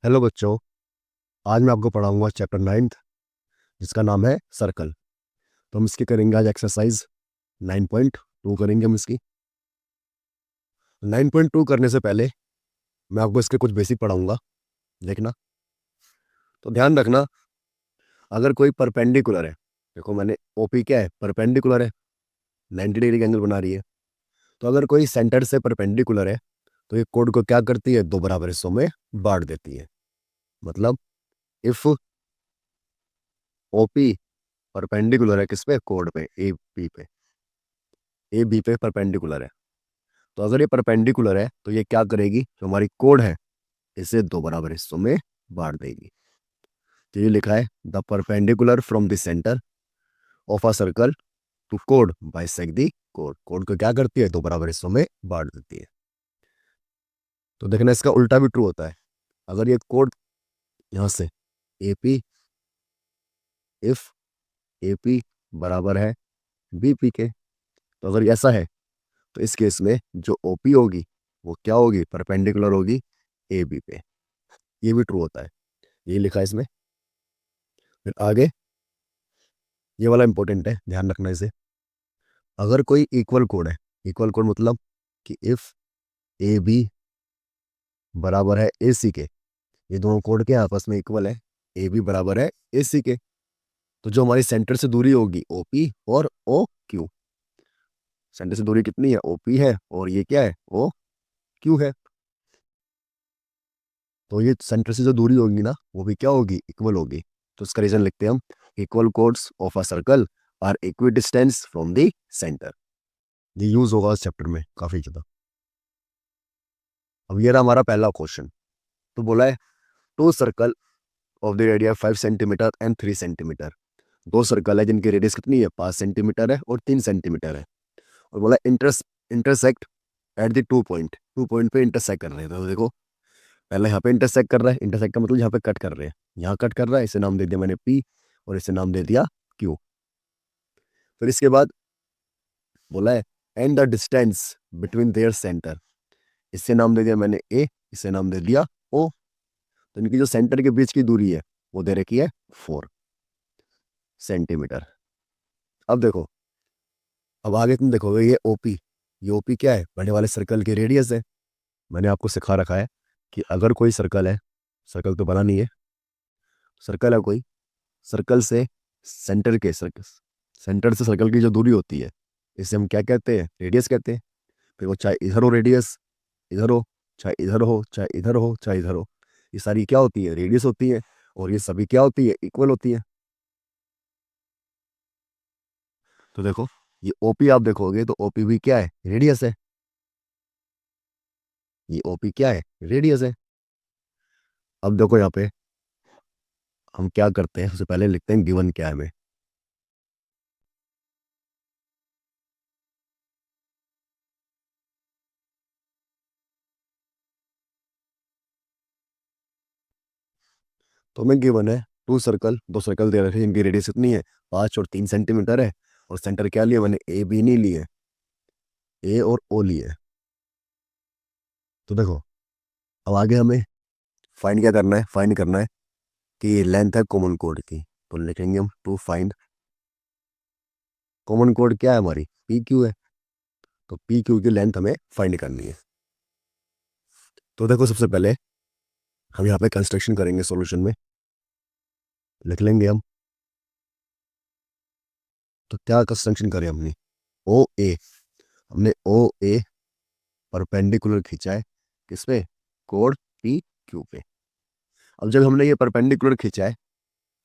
Hello बच्चों। आज मैं आपको पढ़ाऊंगा चैप्टर 9th, जिसका नाम है सर्कल। तो हम इसकी करेंगे आज एक्सरसाइज 9.2 करेंगे हम इसकी। 9.2 करने से पहले मैं आपको इसके कुछ बेसिक पढ़ाऊंगा, देखना। तो ध्यान रखना, अगर कोई परपेंडिकुलर है, देखो मैंने ओपी क्या है, परपेंडिकुलर है, 90 डिग्री का एंगल बना रही है। तो अगर कोई सेंटर से परपेंडिकुलर है तो ये कोड को क्या करती है, दो बराबर हिस्सों में बांट देती है। मतलब इफ ओपी परपेंडिकुलर है किस पे, कोड पे, ए बी पे परपेंडिकुलर है। तो अगर ये परपेंडिकुलर है तो ये क्या करेगी, जो हमारी कोड है इसे दो बराबर हिस्सों में बांट देगी। तो ये लिखा है the perpendicular from the centre of a circle to code bisect the code. Code को क्या करती है, दो बराबर हिस्सों में बांट देती है। तो देखना इसका उल्टा भी ट्रू होता है। अगर ये कोड यहां से एपी, इफ एपी बराबर है बीपी के, तो अगर ऐसा है तो इस केस में जो ओपी होगी वो क्या होगी, परपेंडिकुलर होगी ए बी पे। ये भी ट्रू होता है, ये लिखा है इसमें। फिर आगे ये वाला इंपॉर्टेंट है, ध्यान रखना इसे। अगर कोई इक्वल कोड है, इक्वल कोड मतलब कि इफ ए बी बराबर है ए सी के, ये दोनों कोड के आपस में इक्वल है, ए बी बराबर है ए सी के, तो जो हमारी सेंटर से दूरी होगी ओ पी और ओ क्यू। सेंटर से दूरी कितनी है, ओ पी है, और ये क्या है, ओ क्यू है। तो ये सेंटर से जो दूरी होगी ना, वो भी क्या होगी, इक्वल होगी। तो इसका रीजन लिखते हैं हम, equal chords of a circle are equidistant from the centre. ये यूज होगा इस चैप्टर में काफी ज्यादा। अब ये रहा हमारा पहला क्वेश्चन। तो बोला है two circle of the radius 5 centimetre and 3 centimetre. दो सर्कल है जिनकी रेडियस कितनी है, 5 सेंटीमीटर है और 3 सेंटीमीटर है। और बोला intersect at the 2 point, 2 point पे इंटरसेक्ट कर रहे हैं। तो देखो पहले यहाँ पे इंटरसेक्ट कर रहा है, इंटरसेक्ट का मतलब यहाँ पे कट कर रहे हैं, यहाँ कट कर रहा है, इसे नाम दे दिया मैंने पी और इसे नाम दे दिया क्यू। फिर इसके बाद बोला है and the distance between their centre, इससे नाम दे दिया मैंने ए, इसे नाम दे दिया ओ। तो इनकी जो सेंटर के बीच की दूरी है वो दे रखी है 4 सेंटीमीटर। अब देखो, अब आगे तुम देखोगे ये ओपी, ये ओपी क्या है, बड़े वाले सर्कल की रेडियस है। मैंने आपको सिखा रखा है कि अगर कोई सर्कल है, सर्कल तो बना नहीं है, सर्कल है कोई, सर्कल से सेंटर के सर्कल, सेंटर से सर्कल की जो दूरी होती है इसे हम क्या कहते हैं, रेडियस कहते हैं। फिर वो चाहे इधर हो रेडियस, इधर हो, चाहे इधर हो, चाहे इधर हो, चाहे इधर हो, ये सारी क्या होती है, रेडियस होती है। और ये सभी क्या होती है, इक्वल होती है। तो देखो ये ओपी आप देखोगे तो ओपी भी क्या है, रेडियस है। ये ओपी क्या है, रेडियस है। अब देखो यहाँ पे हम क्या करते हैं, सबसे पहले लिखते हैं गिवन क्या है हमें। तो हमें गिवन है टू सर्कल, दो सर्कल दे रखे हैं जिनकी रेडियस कितनी है, 5 और 3 सेंटीमीटर है। और सेंटर क्या लिया मैंने, ए बी नहीं लिए, ए और ओ लिए। तो देखो अब आगे हमें फाइंड क्या करना है, फाइंड करना है कि लेंथ है कॉमन कोड की। तो लिखेंगे हम टू फाइंड कॉमन कोड क्या है हमारी, पी क्यू है। तो पी क्यू की लेंथ हमें फाइंड करनी है। तो देखो सबसे पहले हम यहाँ पे कंस्ट्रक्शन करेंगे, सॉल्यूशन में लिख लेंगे हम। तो क्या कंस्ट्रक्शन करें हमने, ओ ए, हमने ओ ए परपेंडिकुलर खींचा है किस पे, कोड पी क्यू पे। अब जब हमने ये परपेंडिकुलर खींचा है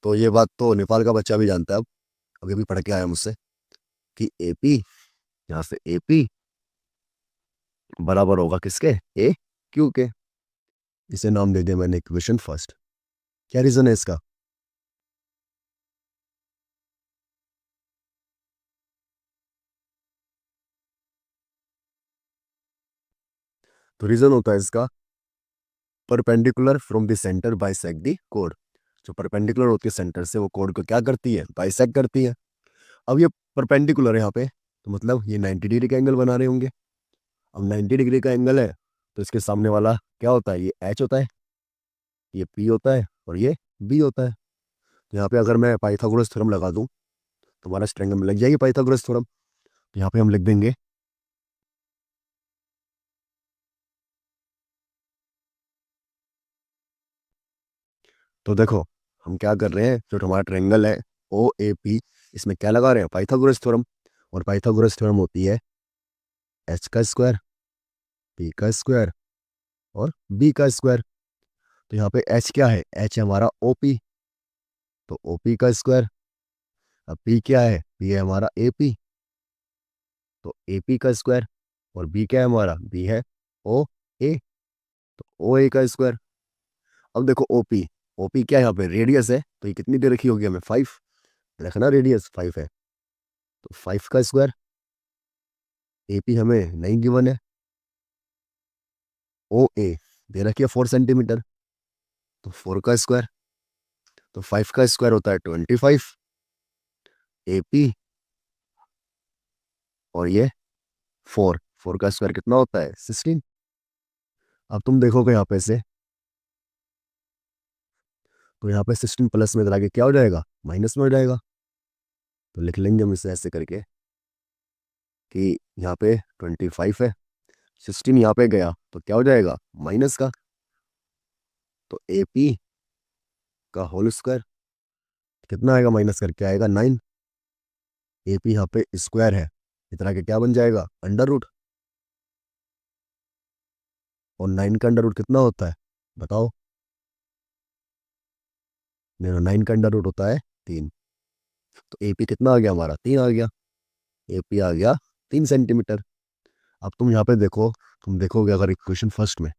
तो ये बात तो नेपाल का बच्चा भी जानता है। अब अभी भी पढ़ के आया मुझसे कि एपी, यहाँ से एपी बराबर होगा किसके, ए क्यू के। इसे नाम दे दिया मैंने इक्वेशन फर्स्ट। क्या रीजन है इसका, तो रीजन होता है इसका perpendicular from the centre bisect the code. जो परपेंडिकुलर होती है सेंटर से, वो कोड को क्या करती है, बाइसेक्ट करती है। अब ये परपेंडिकुलर है यहाँ पे, तो मतलब ये 90 डिग्री का एंगल बना रहे होंगे। अब 90 डिग्री का एंगल है तो इसके सामने वाला क्या होता है, ये एच होता है, ये P होता है और ये B होता है। तो यहाँ पे अगर मैं पाइथागोरस थ्योरम लगा दूं तो हमारा इस ट्रायंगल में लग जाएगी पाइथागोरस थ्योरम। तो यहाँ पे हम लिख देंगे तो देखो हम क्या कर रहे हैं, जो हमारा ट्रायंगल है ओ ए पी, इसमें क्या लगा रहे हैं, पाइथागोरस थ्योरम। और पाइथागोरस थ्योरम होती है एच का स्क्वायर, पी का स्क्वायर और बी का स्क्वायर। तो यहाँ पे एच क्या है, एच है हमारा ओ पी, तो ओ पी का स्क्वायर। अब पी क्या है, पी है हमारा ए पी, तो ए पी का स्क्वायर। और बी क्या है हमारा, बी है ओ ए, तो ओ ए का स्क्वायर। अब देखो ओपी, ओपी क्या है यहाँ पे, रेडियस है, तो ये कितनी दे रखी होगी हमें, 5। रखना रेडियस 5 है, तो 5 का स्क्वायर। एपी हमें नहीं गिवन है। ओ ए दे रखी है 4 सेंटीमीटर, तो 4 का स्क्वायर। तो 5 का स्क्वायर होता है 25, एपी और ये 4, 4 का स्क्वायर कितना होता है 16। अब तुम देखोगे यहाँ पे से, तो यहाँ पे 16 प्लस में इधर आगे क्या हो जाएगा, माइनस में हो जाएगा। तो लिख लेंगे हम इसे ऐसे करके कि यहाँ पे 25 है, 16 यहाँ पे गया तो क्या हो जाएगा माइनस का, तो ए पी का होल स्क्वायर कितना आएगा, माइनस करके आएगा 9। ए पी यहाँ पे स्क्वायर है, इतना के क्या बन जाएगा अंडर रूट, और 9 का अंडर रूट कितना होता है बताओ, 9 का अंडर रूट होता है 3। तो ए पी कितना आ गया हमारा, 3 आ गया, ए पी आ गया 3 सेंटीमीटर। अब तुम यहाँ पे देखो, तुम देखोगे अगर इक्वेशन फर्स्ट में,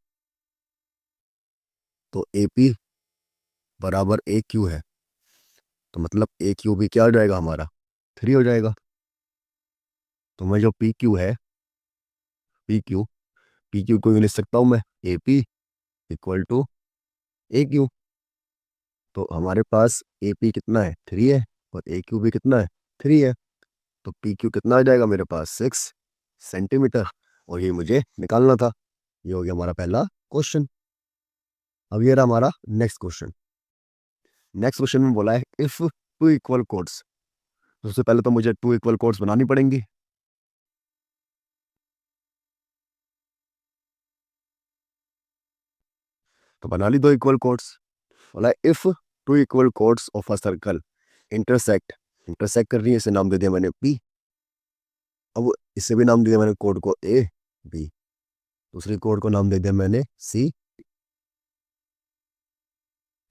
तो ए पी बराबर ए क्यू है, तो मतलब ए क्यू भी क्या हो जाएगा हमारा 3 हो जाएगा। तो मैं जो पी क्यू है, पी क्यू, पी क्यू को यूँ लिख सकता हूँ मैं, A P equal to A Q. तो हमारे पास ए पी कितना है 3 है, और ए क्यू भी कितना है 3 है। तो पी क्यू कितना आ जाएगा मेरे पास 6 सेंटीमीटर, और ये मुझे निकालना था। ये हो गया हमारा पहला क्वेश्चन। अब ये रहा हमारा नेक्स्ट क्वेश्चन। नेक्स्ट क्वेश्चन में बोला है इफ टू इक्वल कोड्स। सबसे पहले तो मुझे टू इक्वल कोड्स बनानी पड़ेंगी। तो बना ली दो इक्वल कोड्स। बोला है if two equal chords of a circle intersect, intersect कर रही है, इसे नाम दे दिया मैंने पी। अब इसे भी नाम दे दिया मैंने कोड को ए बी, दूसरी कोड को नाम दे दिया मैंने सी।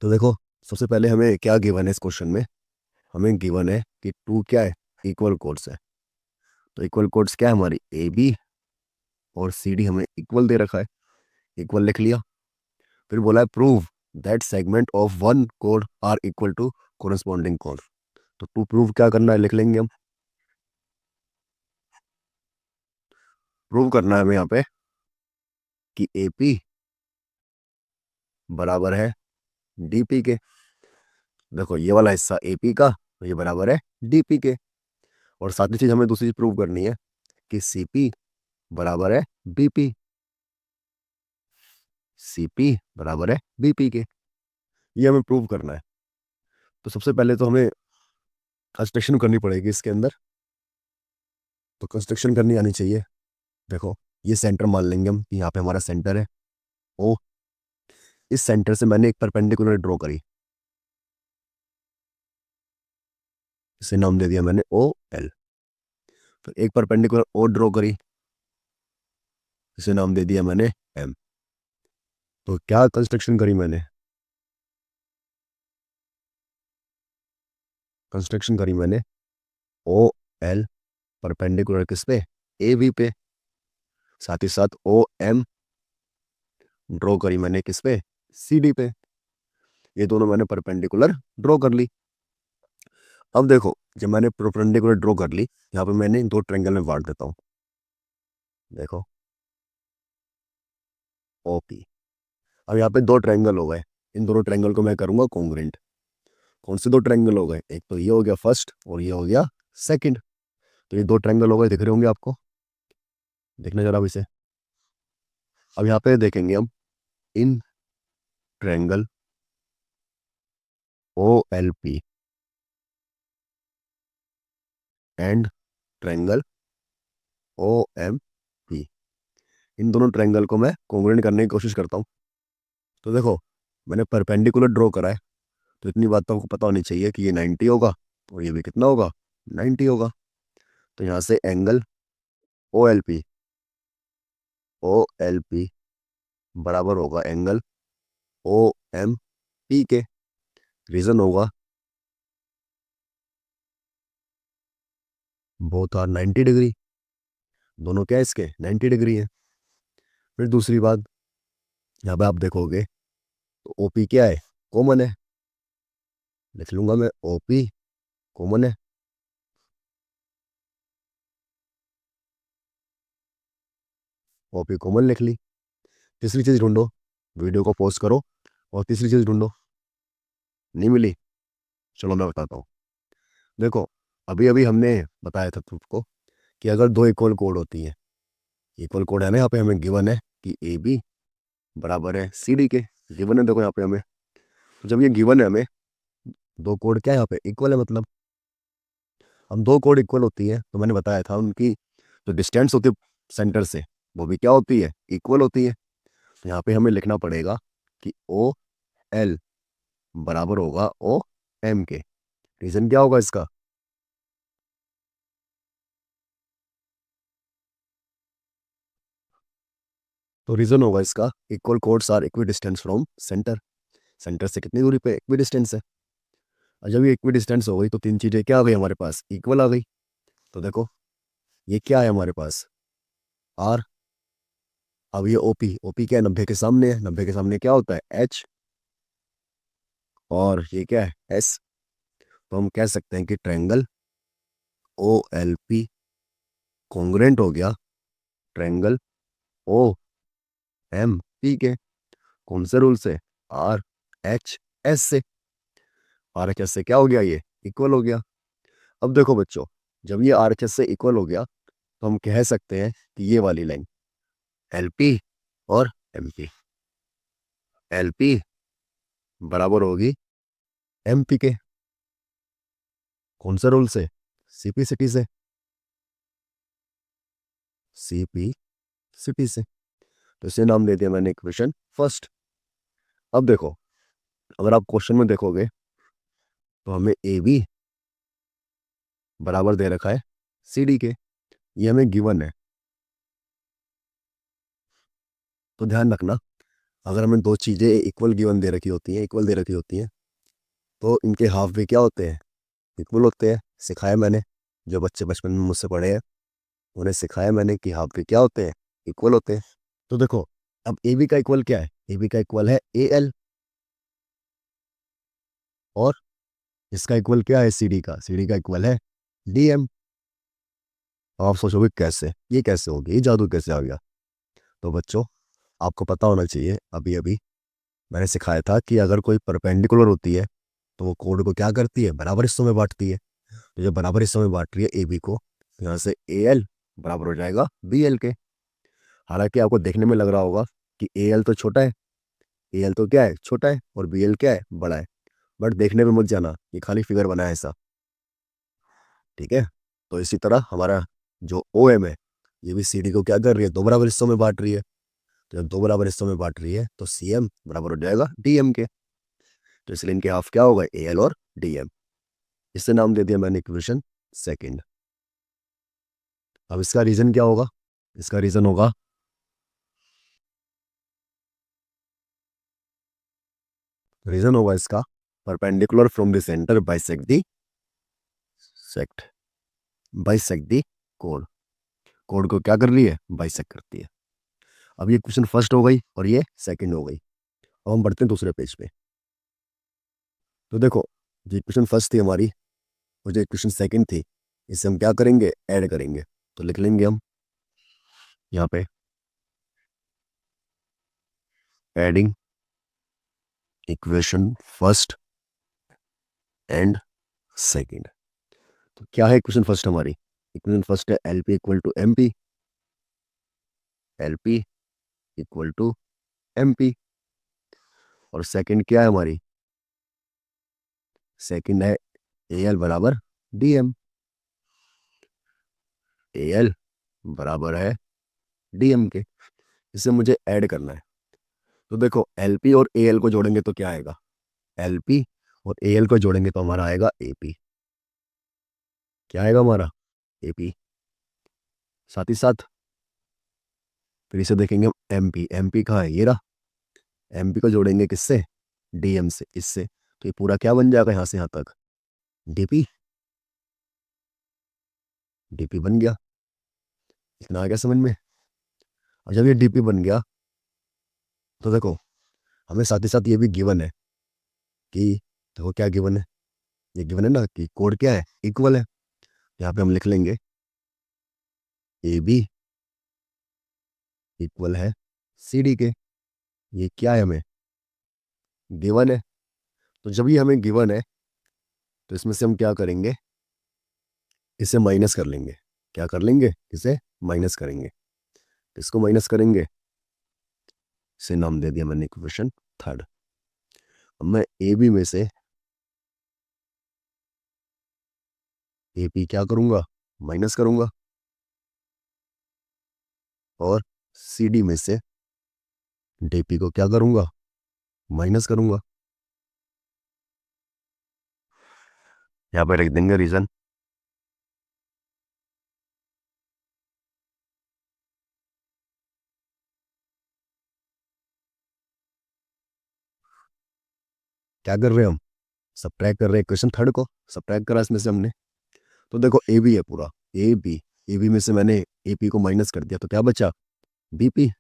तो देखो सबसे पहले हमें क्या गिवन है इस क्वेश्चन में, हमें गिवन है कि टू क्या है, इक्वल कोड्स है। तो इक्वल कोड्स क्या है हमारी, ए बी और सी डी हमें इक्वल दे रखा है, इक्वल लिख लिया। फिर बोला है prove that segment of one code are equal to corresponding code. तो टू प्रूव क्या करना है, लिख लेंगे हम। प्रूव करना है हमें यहाँ पे कि ए पी बराबर है डी पी के। देखो ये वाला हिस्सा ए पी का, तो ये बराबर है डी पी के। और साथ ही चीज हमें दूसरी चीज प्रूव करनी है कि सी पी बराबर है बी पी, सी पी बराबर है बी पी के। ये हमें प्रूव करना है। तो सबसे पहले तो हमें कंस्ट्रक्शन करनी पड़ेगी इसके अंदर। तो कंस्ट्रक्शन करनी आनी चाहिए। देखो ये सेंटर मान लेंगे हम कि यहाँ पे हमारा सेंटर है ओ। इस सेंटर से मैंने एक परपेंडिकुलर ड्रॉ करी, इसे नाम दे दिया मैंने ओ एल। फिर एक परपेंडिकुलर और ड्रॉ करी, इसे नाम दे दिया मैंने एम। तो क्या कंस्ट्रक्शन करी मैंने, कंस्ट्रक्शन करी मैंने ओ एल परपेंडिकुलर किस पे, ए बी पे। साथ ही साथ ओ एम ड्रॉ करी मैंने किस पे, सी डी पे। ये दोनों मैंने परपेंडिकुलर ड्रॉ कर ली। अब देखो जब मैंने परपेंडिकुलर ड्रॉ कर ली, यहाँ पे मैंने इन दो ट्रायंगल में बांट देता हूँ। देखो ओपी, अब यहाँ पे दो ट्रायंगल हो गए, इन दोनों ट्रायंगल को मैं करूंगा कॉन्ग्रुएंट। कौन से दो ट्रायंगल हो गए, एक तो ये हो गया फर्स्ट और ये हो गया सेकंड। तो ये दो ट्रायंगल हो गए, दिख रहे होंगे आपको, देखना जरा अब इसे। अब यहाँ पे देखेंगे हम इन triangle O L P and triangle O M P. इन दोनों ट्रायंगल को मैं कॉन्ग्रुएंट करने की कोशिश करता हूँ। तो देखो, मैंने परपेंडिकुलर ड्रॉ करा है, तो इतनी बात तो आपको पता होनी चाहिए कि ये 90 होगा और ये भी कितना होगा, 90 होगा। तो यहाँ से angle O L P, O L P बराबर होगा एंगल ओ एम पी के। रीजन होगा बोथ आर 90 डिग्री, दोनों क्या है इसके 90 डिग्री है। फिर दूसरी बात, यहाँ पे आप देखोगे तो ओपी क्या है, कॉमन है। लिख लूंगा मैं ओपी कॉमन है। ओपी कॉमन लिख ली। तीसरी चीज ढूंढो, वीडियो को पॉज करो और तीसरी चीज ढूंढो। नहीं मिली, चलो मैं बताता हूँ। देखो, अभी अभी हमने बताया था तुमको कि अगर दो इक्वल कोड होती है, इक्वल कोड है ना, यहाँ पे हमें गिवन है कि ए बी बराबर है सी डी के। गिवन है, देखो यहाँ पे हमें, तो जब ये गिवन है हमें, दो कोड क्या है यहाँ पे इक्वल है, मतलब हम दो कोड इक्वल होती है तो मैंने बताया था उनकी जो डिस्टेंस होती है सेंटर से, वो भी क्या होती है, इक्वल होती है। तो यहाँ पे हमें लिखना पड़ेगा कि ओ एल बराबर होगा ओ एम के। रीजन क्या होगा इसका, तो रीजन होगा इसका equal chords are equidistant from centre. Centre से कितनी दूरी पे इक्वी डिस्टेंस है। और जब ये इक्वी डिस्टेंस हो गई तो तीन चीजें क्या आ गई हमारे पास, इक्वल आ गई। तो देखो, ये क्या है हमारे पास, आर। अब ये ओपी, ओपी क्या है, 90 के सामने है, 90 के सामने क्या होता है, एच। और ये क्या है, एस। तो हम कह सकते हैं कि triangle O L P congruent हो गया ट्रायंगल ओ एम पी के। कौन से रूल से, आर एच एस से। आर एच एस से क्या हो गया, ये इक्वल हो गया। अब देखो बच्चों, जब ये आर एच एस से इक्वल हो गया तो हम कह सकते हैं कि ये वाली लाइन एल पी और एम पी, एल पी बराबर होगी एम पी के। कौन से रूल से, सीपी सिटी से, सीपी सिटी से। तो इसे नाम दे दिया मैंने इक्वेशन फर्स्ट। अब देखो, अगर आप क्वेश्चन में देखोगे तो हमें ए बी बराबर दे रखा है सी डी के, ये हमें गिवन है। तो ध्यान रखना, अगर हमें दो चीजें इक्वल गिवन दे रखी होती हैं, इक्वल दे रखी होती हैं, तो इनके हाफ भी क्या होते हैं, इक्वल होते हैं। सिखाया मैंने, जो बच्चे बचपन में मुझसे पढ़े हैं उन्हें सिखाया मैंने कि हाफ भी क्या होते हैं, इक्वल होते हैं। तो देखो, अब ए बी का इक्वल क्या है, ए बी का इक्वल है ए एल। और इसका इक्वल क्या है, सी डी का, सी डी का इक्वल है डी एम। आप सोचोगे कैसे, ये कैसे हो गया, ये जादू कैसे आ गया। तो बच्चों, आपको पता होना चाहिए, अभी अभी मैंने सिखाया था कि अगर कोई परपेंडिकुलर होती है तो वो कोड को क्या करती है, बराबर हिस्सों में बांटती है। तो जब बराबर हिस्सों में बांट रही है ए बी को, तो यहाँ से ए एल बराबर हो जाएगा बी एल के। हालांकि आपको देखने में लग रहा होगा कि ए एल तो छोटा है, ए एल तो क्या है, छोटा है, और बी एल क्या है, बड़ा है। बट देखने में मत जाना, ये खाली फिगर बना है ऐसा, ठीक है। तो इसी तरह हमारा जो ओ एम है, ये भी सी डी को क्या कर रही है, दो बराबर हिस्सों में बांट रही है। तो जब दो बराबर हिस्सों में बांट रही है तो सी एम बराबर हो जाएगा डी एम के। तो इसलिए इनके हाफ क्या होगा, ए एल और डी एम। इससे नाम दे दिया मैंने इक्वेशन सेकंड। अब इसका रीजन क्या होगा, इसका रीजन होगा, रीजन होगा इसका perpendicular from the centre bisect the sect, bisect the code. Code को क्या कर रही है, बाइसेक्ट करती है। अब ये क्वेश्चन फर्स्ट हो गई और ये सेकंड हो गई। अब हम बढ़ते हैं दूसरे पेज पे। तो देखो, जो इक्वेशन फर्स्ट थी हमारी और जो इक्वेशन सेकंड थी, इसे हम क्या करेंगे, ऐड करेंगे। तो लिख लेंगे हम यहाँ पे adding equation first and second. तो क्या है इक्वेशन फर्स्ट हमारी, इक्वेशन फर्स्ट है L P equal to M P, L P equal to M P. और सेकंड क्या है हमारी, सेकंड है ए एल बराबर डी एम। ए एल बराबर है डी एम के। इसे मुझे ऐड करना है। तो देखो एल पी और ए एल को जोड़ेंगे तो क्या आएगा, एल पी, और ए एल को जोड़ेंगे तो हमारा आएगा ए पी। क्या आएगा हमारा, ए पी। साथ ही साथ फिर इसे देखेंगे हम एम पी। एम पी कहाँ है, ये रहा। एम पी को जोड़ेंगे किससे, डी एम से, इससे। तो ये पूरा क्या बन जाएगा यहाँ से यहाँ तक, डीपी। डीपी बन गया। इतना आ गया समझ में। और जब ये डीपी बन गया तो देखो हमें साथ ही साथ ये भी गिवन है कि, देखो क्या गिवन है, ये गिवन है ना कि कोड क्या है, इक्वल है। यहाँ पे हम लिख लेंगे ए बी इक्वल है सी डी के। ये क्या है, हमें गिवन है। तो जब ये हमें गिवन है तो इसमें से हम क्या करेंगे, इसे माइनस कर लेंगे। क्या कर लेंगे, इसे माइनस करेंगे। इसको माइनस करेंगे, इसे नाम दे दिया मैंने इक्वेशन थर्ड। अब मैं ए बी में से ए पी क्या करूंगा, माइनस करूंगा, और सी डी में से डी पी को क्या करूंगा, माइनस करूंगा। यहाँ पे लिख देंगे रीजन। क्या कर रहे हैं हम, सब्ट्रैक्ट कर रहे हैं क्वेश्चन थर्ड को, सब्ट्रैक्ट करा इसमें से हमने। तो देखो ए बी है पूरा, ए बी, ए बी में से मैंने ए पी को माइनस कर दिया तो क्या बचा, बी पी।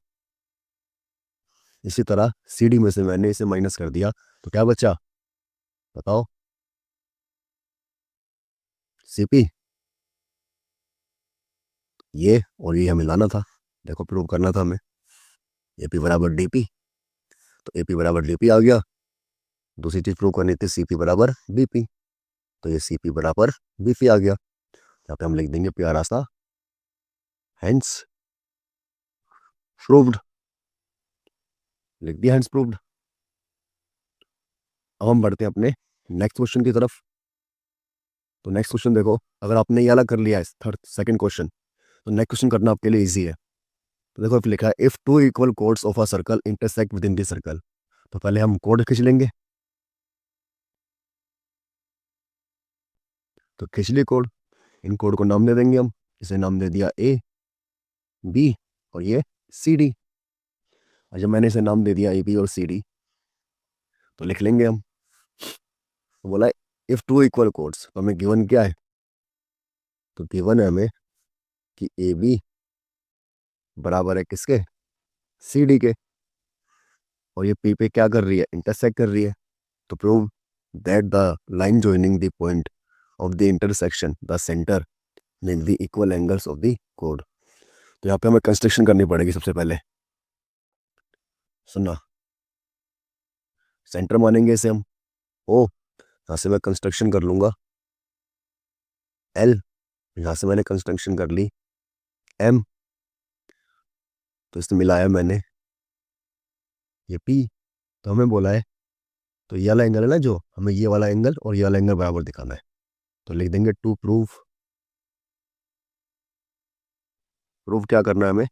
इसी तरह सी डी में से मैंने इसे माइनस कर दिया तो क्या बचा, बताओ, सी पी। ये और ये हमें लाना था, देखो प्रूव करना था हमें, ए पी बराबर डी पी। तो ए पी बराबर डी पी आ गया। दूसरी चीज प्रूव करनी थी सी पी बराबर बी पी। तो ये सी पी बराबर बी पी आ गया। यहाँ पे हम लिख देंगे प्यारा सा हेंस प्रूव्ड। लिख दिया हेंस प्रूव्ड। अब हम बढ़ते हैं अपने नेक्स्ट क्वेश्चन की तरफ। तो नेक्स्ट क्वेश्चन देखो, अगर आपने ये वाला कर लिया है थर्ड सेकंड क्वेश्चन, तो नेक्स्ट क्वेश्चन करना आपके लिए इजी है। तो देखो लिखा है if two equal chords of a circle intersect with in the circle. तो पहले हम कोड खींच लेंगे। तो खींच लिए कोड, इन कोड को नाम दे देंगे हम। इसे नाम दे दिया ए बी और ये सी डी। और जब मैंने इसे नाम दे दिया ए बी और सी डी तो लिख लेंगे हम। तो बोला इफ टू इक्वल कोड्स, तो हमें गिवन क्या है, तो गिवन है हमें कि ए बी बराबर है किसके, सी डी के। और ये पी पे क्या कर रही है, इंटरसेक्ट कर रही है। तो prove that the line joining the point of the intersection the center make the equal angles of the chord। तो यहाँ पे हमें कंस्ट्रक्शन करनी पड़ेगी सबसे पहले। सुनना, सेंटर मानेंगे इसे हम ओ, यहाँ से मैं कंस्ट्रक्शन कर लूंगा एल, यहाँ से मैंने कंस्ट्रक्शन कर ली एम, तो इससे मिलाया मैंने ये पी। तो हमें बोला है, तो ये वाला एंगल है ना, जो हमें ये वाला एंगल और ये वाला एंगल बराबर दिखाना है। तो लिख देंगे टू प्रूव, प्रूव क्या करना है हमें,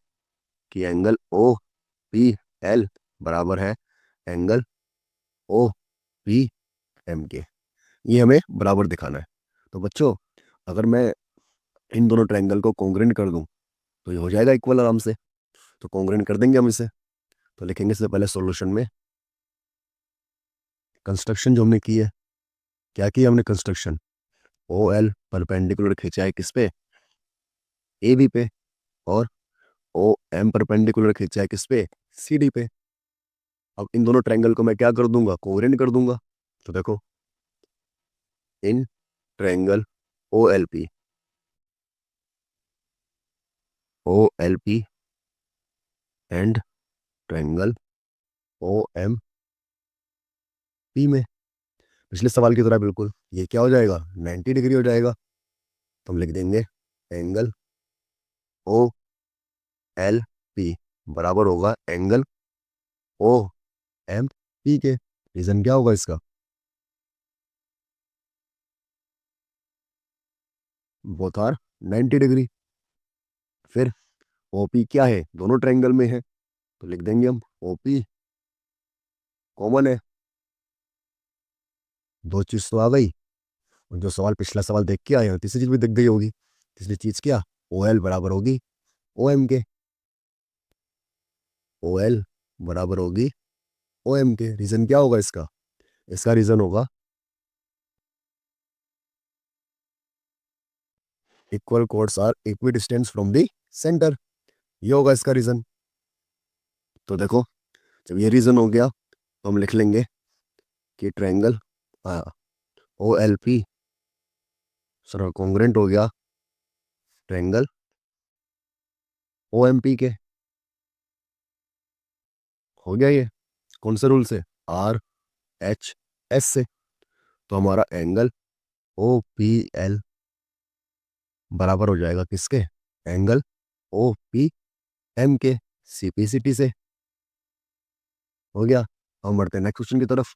कि एंगल ओ पी एल बराबर है एंगल ओ पी एम के। ये हमें बराबर दिखाना है। तो बच्चों अगर मैं इन दोनों ट्रायंगल को कॉन्ग्रेंट कर दूं तो ये हो जाएगा इक्वल आराम से। तो कॉन्ग्रेंट कर देंगे हम इसे। तो लिखेंगे इससे पहले सॉल्यूशन में कंस्ट्रक्शन जो हमने की है, क्या किया हमने कंस्ट्रक्शन, ओ एल परपेंडिकुलर खींचा है किस पे, ए बी पे, और ओ एम परपेंडिकुलर खींचा है किस पे, सी डी पे। अब इन दोनों ट्रायंगल को मैं क्या कर दूंगा, कोऑर्डिनेट कर दूंगा। तो देखो इन triangle O L P, O L P and triangle O M P में, पिछले सवाल की तरह बिल्कुल ये क्या हो जाएगा, 90 डिग्री हो जाएगा। तो हम लिख देंगे एंगल ओ एल पी बराबर होगा एंगल ओ एम पी के। रीजन क्या होगा इसका, बोथ आर 90 डिग्री। फिर ओपी क्या है, दोनों ट्रायंगल में है, तो लिख देंगे हम ओपी कॉमन है। दो चीज तो आ गई, और जो सवाल पिछला सवाल देख के आए हैं तीसरी चीज भी दिख गई होगी। तीसरी चीज क्या, ओ एल बराबर होगी ओ एम के। ओ एल बराबर होगी ओ एम के। रीजन क्या होगा इसका, इसका रीजन होगा equal chords are equidistant from the centre. ये होगा इसका रीजन। तो देखो, जब ये रीजन हो गया तो हम लिख लेंगे कि ट्रायंगल ओ एल पी सर कॉन्ग्रेंट हो गया ट्रायंगल ओ एम पी के। हो गया ये कौन से रूल से, आर एच एस से। तो हमारा एंगल ओ पी एल बराबर हो जाएगा किसके, एंगल ओ पी एम के, सीपीसीटी से। हो गया। हम बढ़ते हैं नेक्स्ट क्वेश्चन की तरफ।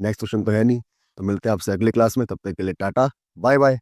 नेक्स्ट क्वेश्चन तो है नहीं, तो मिलते हैं आपसे अगले क्लास में, तब तक के लिए टाटा बाय बाय।